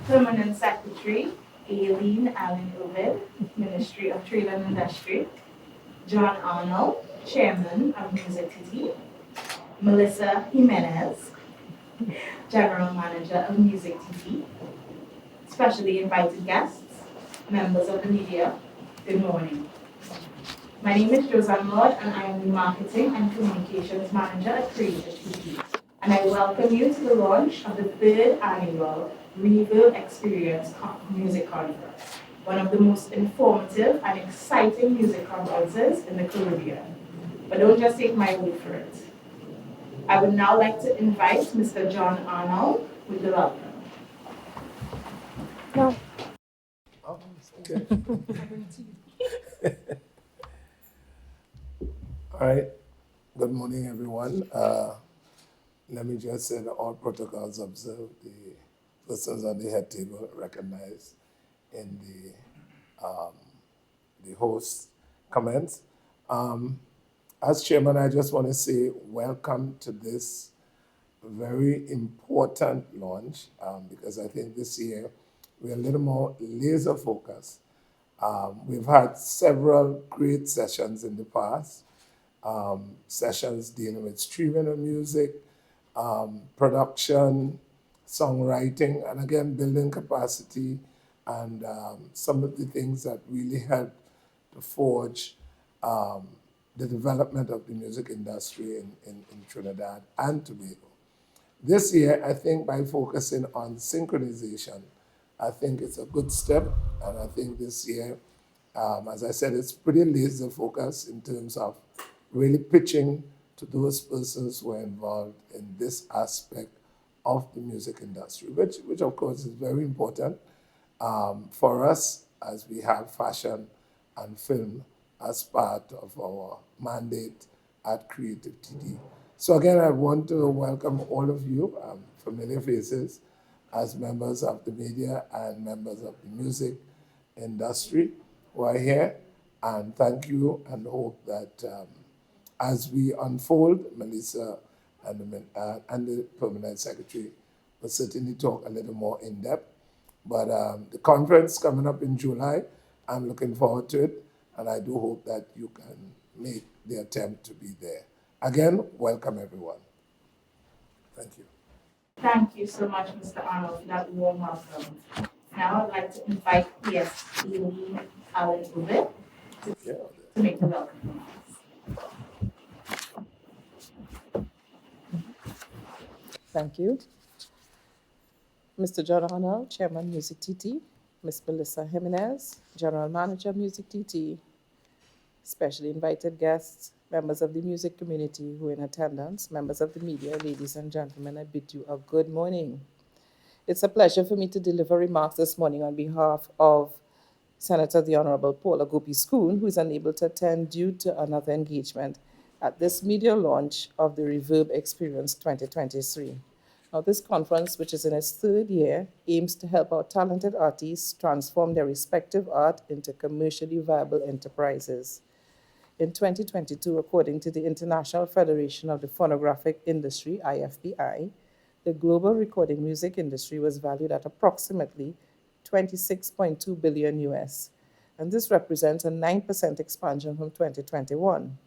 Permanent Secretary, Aileen Allen Ovid, Ministry of Trade and Industry, John Arnold, Chairman of MusicTT, Melissa Jimenez, General Manager of MusicTT, specially invited guests, members of the media, good morning. My name is Josanne Lord, and I am the Marketing and Communications Manager at Creative TT. And I welcome you to the launch of the third annual RVRB Experience Music Conference, one of the most informative and exciting music conferences in the Caribbean. But don't just take my word for it. I would now like to invite Mr. John Arnold with the welcome. No. Okay. All right. Good morning, everyone. Let me just say that all protocols observed. The persons on the head table recognized in the host comments. As chairman, I just want to say welcome to this very important launch because I think this year we're a little more laser focused. We've had several great sessions in the past, sessions dealing with streaming of music, production, songwriting, and again, building capacity and some of the things that really help to forge the development of the music industry in Trinidad and Tobago. This year, I think by focusing on synchronization, I think it's a good step, and I think this year, as I said, it's pretty laser focused in terms of really pitching to those persons who are involved in this aspect of the music industry, which of course is very important for us as we have fashion and film as part of our mandate at Creative TD. So again, I want to welcome all of you, familiar faces, as members of the media and members of the music industry who are here. And thank you, and hope that as we unfold, Melissa and the Permanent Secretary will certainly talk a little more in depth. But the conference coming up in July, I'm looking forward to it, and I do hope that you can make the attempt to be there. Again, welcome everyone. Thank you. Thank you so much, Mr. Arnold, for that warm welcome. Now I'd like to invite Aileen Allen Ovid to make the welcome remarks. Thank you. Mr. John Arnold, Chairman MusicTT, Ms. Melissa Jimenez, General Manager MusicTT, specially invited guests, members of the music community who are in attendance, members of the media, ladies and gentlemen, I bid you a good morning. It's a pleasure for me to deliver remarks this morning on behalf of Senator the Honorable Paula Gopi-Schoon, who is unable to attend due to another engagement at this media launch of the RVRB Experience 2023. Now, this conference, which is in its third year, aims to help our talented artists transform their respective art into commercially viable enterprises. In 2022, according to the International Federation of the Phonographic Industry, IFPI, the global recording music industry was valued at approximately 26.2 billion US, and this represents a 9% expansion from 2021.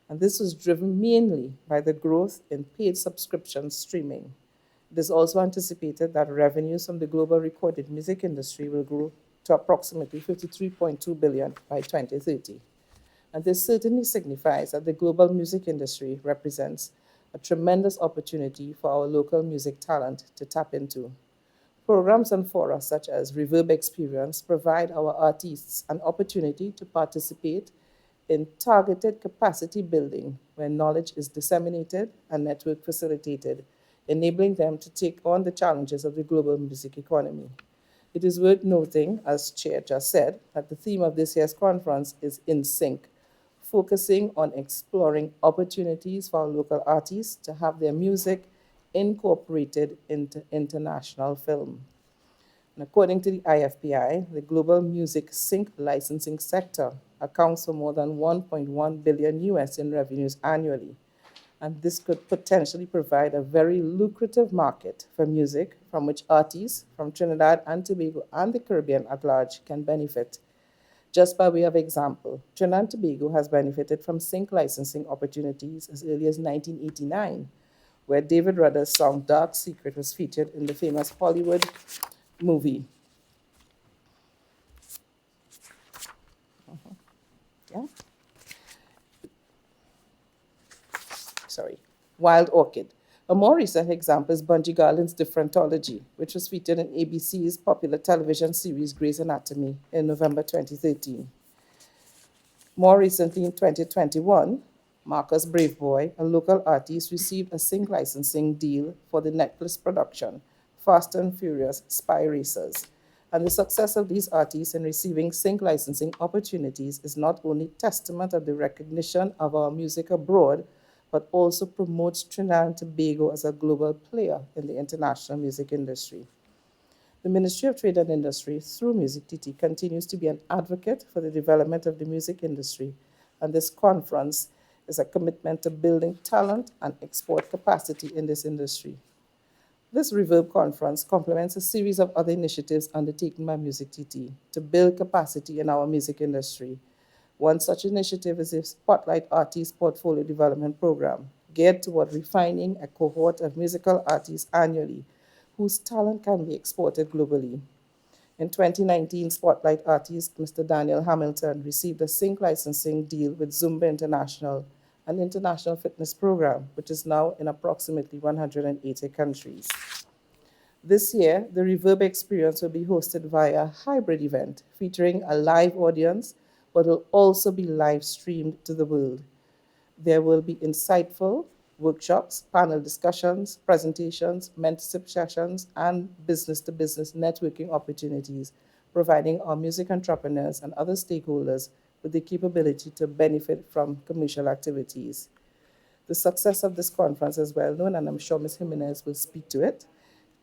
And this was driven mainly by the growth in paid subscription streaming. It is also anticipated that revenues from the global recorded music industry will grow to approximately 53.2 billion by 2030. And this certainly signifies that the global music industry represents a tremendous opportunity for our local music talent to tap into. Programs and fora such as RVRB Experience provide our artists an opportunity to participate in targeted capacity building where knowledge is disseminated and network facilitated, enabling them to take on the challenges of the global music economy. It is worth noting, as Chair just said, that the theme of this year's conference is In Sync, focusing on exploring opportunities for our local artists to have their music incorporated into international film. And according to the IFPI, the global music sync licensing sector accounts for more than 1.1 billion US in revenues annually. and this could potentially provide a very lucrative market for music from which artists from Trinidad and Tobago and the Caribbean at large can benefit. Just by way of example, Trinidad and Tobago has benefited from sync licensing opportunities as early as 1989, where David Rudder's song Dark Secret was featured in the famous Hollywood movie. Yeah. Sorry, Wild Orchid. A more recent example is Bungie Garland's Differentology, which was featured in ABC's popular television series Grey's Anatomy in November 2013. More recently, in 2021, Marcus Braveboy, a local artist, received a sync licensing deal for the Netflix production Fast and Furious Spy Racers. And the success of these artists in receiving sync licensing opportunities is not only testament of the recognition of our music abroad, but also promotes Trinidad and Tobago as a global player in the international music industry. The Ministry of Trade and Industry, through MusicTT, continues to be an advocate for the development of the music industry, and this conference is a commitment to building talent and export capacity in this industry. This Reverb conference complements a series of other initiatives undertaken by MusicTT to build capacity in our music industry. One such initiative is the Spotlight Artist Portfolio Development Program, geared toward refining a cohort of musical artists annually whose talent can be exported globally. In 2019, Spotlight artist Mr. Daniel Hamilton received a sync licensing deal with Zumba International, an international fitness program, which is now in approximately 180 countries. This year, the RVRB Experience will be hosted via a hybrid event featuring a live audience, but will also be live streamed to the world. There will be insightful workshops, panel discussions, presentations, mentorship sessions, and business-to-business networking opportunities, providing our music entrepreneurs and other stakeholders with the capability to benefit from commercial activities. The success of this conference is well known, and I'm sure Ms. Jimenez will speak to it.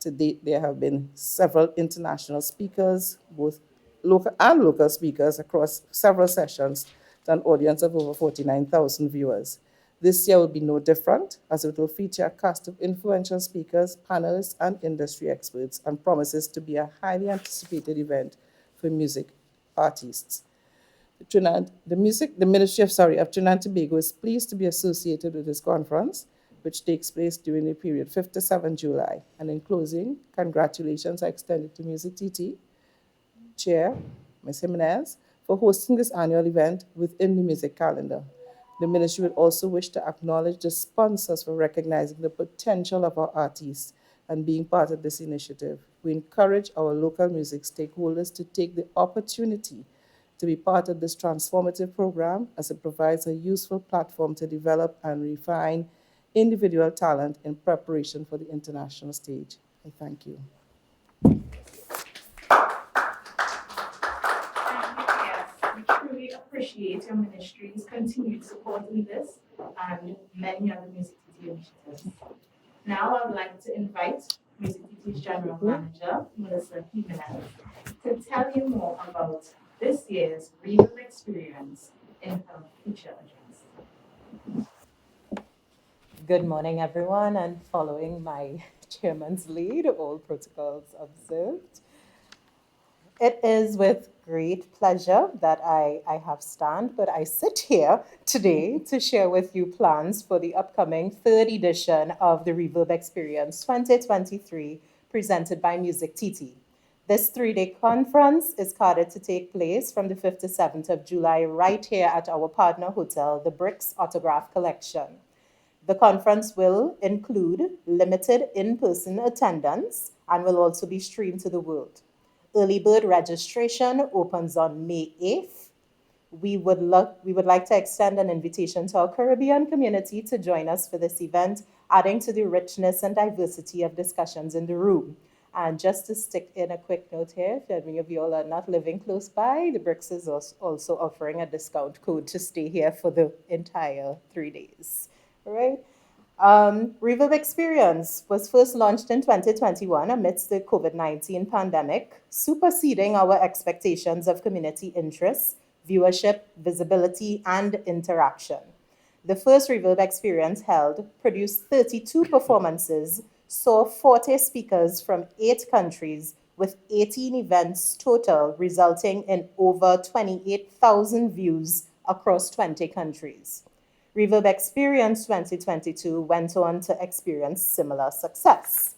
To date, there have been several international speakers, both local speakers across several sessions, to an audience of over 49,000 viewers. This year will be no different, as it will feature a cast of influential speakers, panelists, and industry experts, and promises to be a highly anticipated event for music artists. The Ministry of Trinidad and Tobago is pleased to be associated with this conference, which takes place during the period 5th to 7th July. And in closing, congratulations are extended to MusicTT Chair, Ms. Jimenez, for hosting this annual event within the music calendar. The ministry would also wish to acknowledge the sponsors for recognizing the potential of our artists and being part of this initiative. We encourage our local music stakeholders to take the opportunity to be part of this transformative program, as it provides a useful platform to develop and refine individual talent in preparation for the international stage. I thank you. We truly appreciate your ministry's continued support in this and many other MusicTT initiatives. Now I would like to invite MusicTT's General Manager, Melissa Jimenez, to tell you more about this year's RVRB Experience in her feature address. Good morning, everyone, and following my chairman's lead, all protocols observed. It is with great pleasure that I have stand, but I sit here today to share with you plans for the upcoming third edition of the RVRB Experience 2023, presented by MusicTT. This 3-day conference is scheduled to take place from the 5th to 7th of July right here at our partner hotel, the Brix Autograph Collection. The conference will include limited in-person attendance and will also be streamed to the world. Early bird registration opens on May 8th. We would like to extend an invitation to our Caribbean community to join us for this event, adding to the richness and diversity of discussions in the room. And just to stick in a quick note here, if any of you all are not living close by, the Brix is also offering a discount code to stay here for the entire 3 days. All right. RVRB Experience was first launched in 2021 amidst the COVID-19 pandemic, superseding our expectations of community interest, viewership, visibility, and interaction. The first Reverb Experience held produced 32 performances, saw 40 speakers from 8 countries, with 18 events total, resulting in over 28,000 views across 20 countries. Reverb Experience 2022 went on to experience similar success.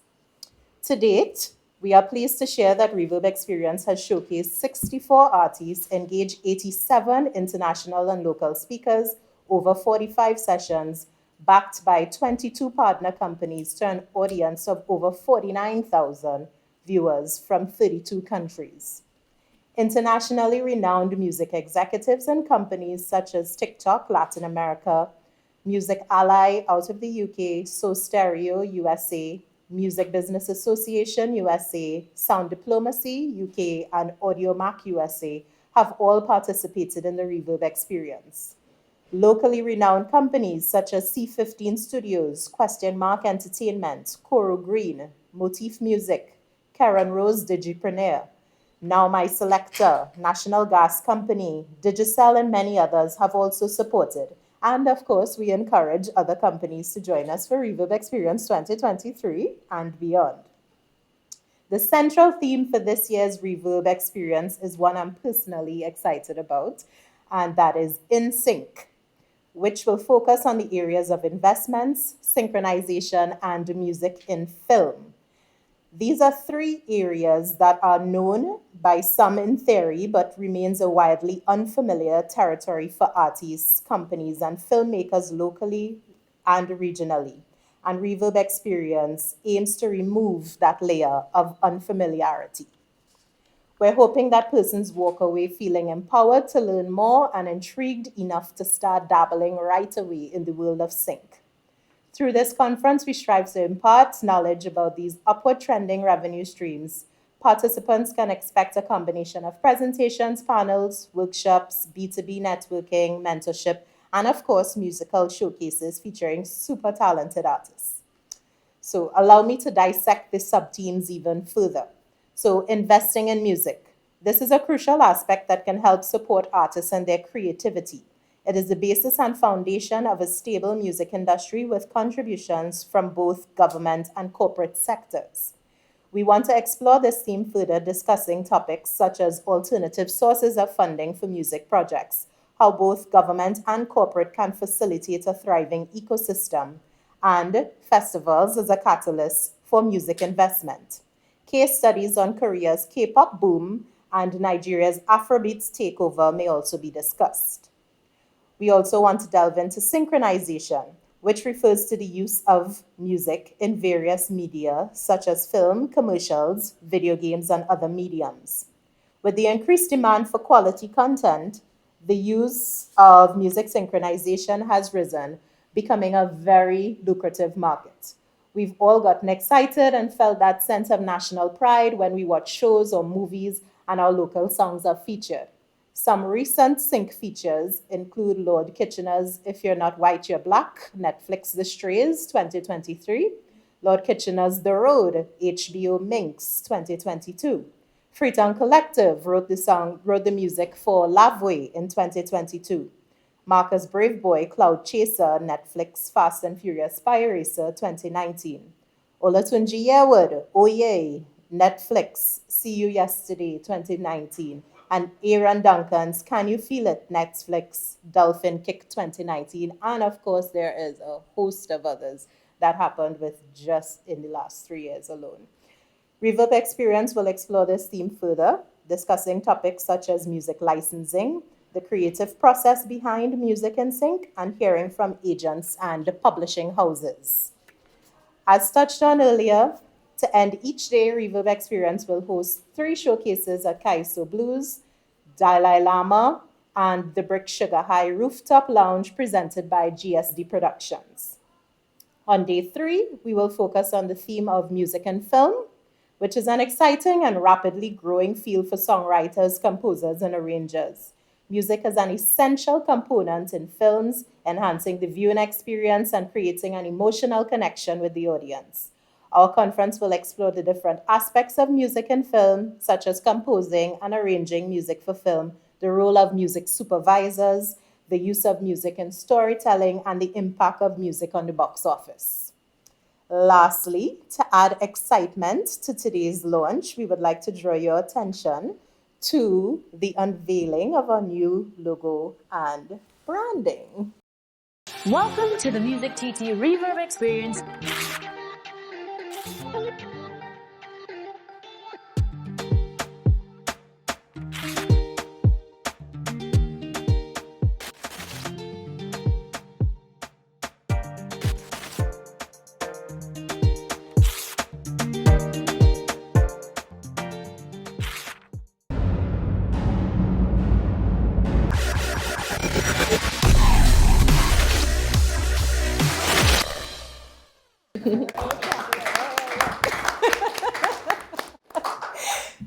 To date, we are pleased to share that Reverb Experience has showcased 64 artists, engaged 87 international and local speakers, over 45 sessions, backed by 22 partner companies to an audience of over 49,000 viewers from 32 countries. Internationally renowned music executives and companies such as TikTok Latin America, Music Ally out of the UK, So Stereo USA, Music Business Association USA, Sound Diplomacy UK, and AudioMac USA have all participated in the Reverb Experience. Locally renowned companies such as C15 Studios, Question Mark Entertainment, Coro Green, Motif Music, Karen Rose Digipreneur, Now My Selector, National Gas Company, Digicel, and many others have also supported. And of course, we encourage other companies to join us for Reverb Experience 2023 and beyond. The central theme for this year's Reverb Experience is one I'm personally excited about, and that is In Sync, which will focus on the areas of investments, synchronization, and music in film. These are 3 areas that are known by some in theory, but remains a widely unfamiliar territory for artists, companies, and filmmakers locally and regionally. And Reverb Experience aims to remove that layer of unfamiliarity. We're hoping that persons walk away feeling empowered to learn more and intrigued enough to start dabbling right away in the world of sync. Through this conference, we strive to impart knowledge about these upward trending revenue streams. Participants can expect a combination of presentations, panels, workshops, B2B networking, mentorship, and of course, musical showcases featuring super talented artists. So allow me to dissect the sub-themes even further. So investing in music. This is a crucial aspect that can help support artists and their creativity. It is the basis and foundation of a stable music industry with contributions from both government and corporate sectors. We want to explore this theme further, discussing topics such as alternative sources of funding for music projects, how both government and corporate can facilitate a thriving ecosystem, and festivals as a catalyst for music investment. Case studies on Korea's K-pop boom and Nigeria's Afrobeats takeover may also be discussed. We also want to delve into synchronization, which refers to the use of music in various media, such as film, commercials, video games, and other mediums. With the increased demand for quality content, the use of music synchronization has risen, becoming a very lucrative market. We've all gotten excited and felt that sense of national pride when we watch shows or movies and our local songs are featured. Some recent sync features include Lord Kitchener's If You're Not White, You're Black, Netflix The Strays 2023, Lord Kitchener's The Road, HBO Minx 2022. Freetown Collective wrote the music for Lavway in 2022. Marcus Braveboy, Cloud Chaser, Netflix Fast and Furious Spy Racer 2019. Olatunji Yearwood, Oh Yay, Netflix See You Yesterday 2019. And Aaron Duncan's Can You Feel It, Netflix Dolphin Kick 2019. And of course, there is a host of others that happened with just in the last 3 years alone. Reverb Experience will explore this theme further, discussing topics such as music licensing, the creative process behind music in sync, and hearing from agents and publishing houses. As touched on earlier, to end each day, Reverb Experience will host 3 showcases at Kaiso Blues, Dalai Lama, and the Brix Sugar High Rooftop Lounge presented by GSD Productions. On day 3, we will focus on the theme of music and film, which is an exciting and rapidly growing field for songwriters, composers, and arrangers. Music is an essential component in films, enhancing the viewing experience and creating an emotional connection with the audience. Our conference will explore the different aspects of music in film, such as composing and arranging music for film, the role of music supervisors, the use of music in storytelling, and the impact of music on the box office. Lastly, to add excitement to today's launch, we would like to draw your attention to the unveiling of our new logo and branding. Welcome to the MusicTT RVRB Experience.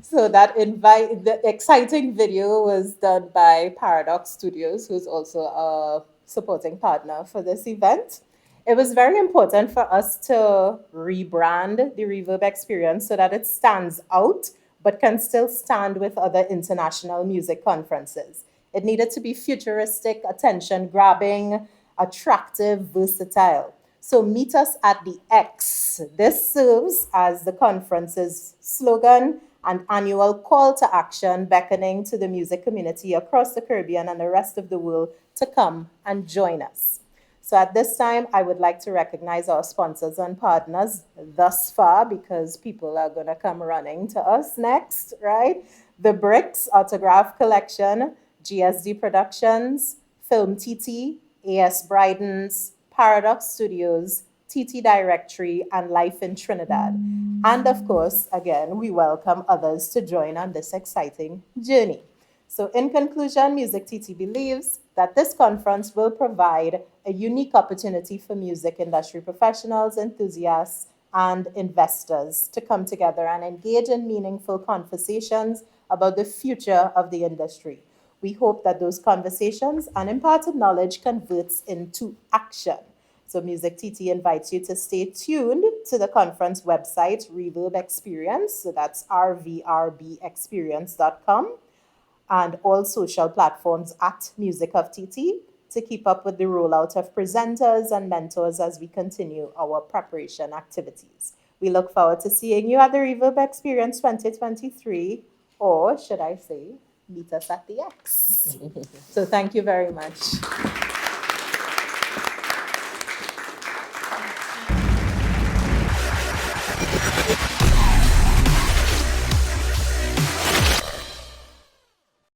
So the exciting video was done by Paradox Studios, who's also a supporting partner for this event. It was very important for us to rebrand the Reverb Experience so that it stands out, but can still stand with other international music conferences. It needed to be futuristic, attention grabbing, attractive, versatile. So meet us at the X. This serves as the conference's slogan and annual call to action, beckoning to the music community across the Caribbean and the rest of the world to come and join us. So at this time, I would like to recognize our sponsors and partners thus far, because people are going to come running to us next, right? The Brix Autograph Collection, GSD Productions, Film TT, AS Bryden's, Paradox Studios, TT Directory, and Life in Trinidad. And of course, again, we welcome others to join on this exciting journey. So in conclusion, MusicTT believes that this conference will provide a unique opportunity for music industry professionals, enthusiasts, and investors to come together and engage in meaningful conversations about the future of the industry. We hope that those conversations and imparted knowledge converts into action. So MusicTT invites you to stay tuned to the conference website, RVRB Experience, so that's rvrbexperience.com, and all social platforms at Music of TT to keep up with the rollout of presenters and mentors as we continue our preparation activities. We look forward to seeing you at the RVRB Experience 2023, or should I say, meet us at the X. So thank you very much.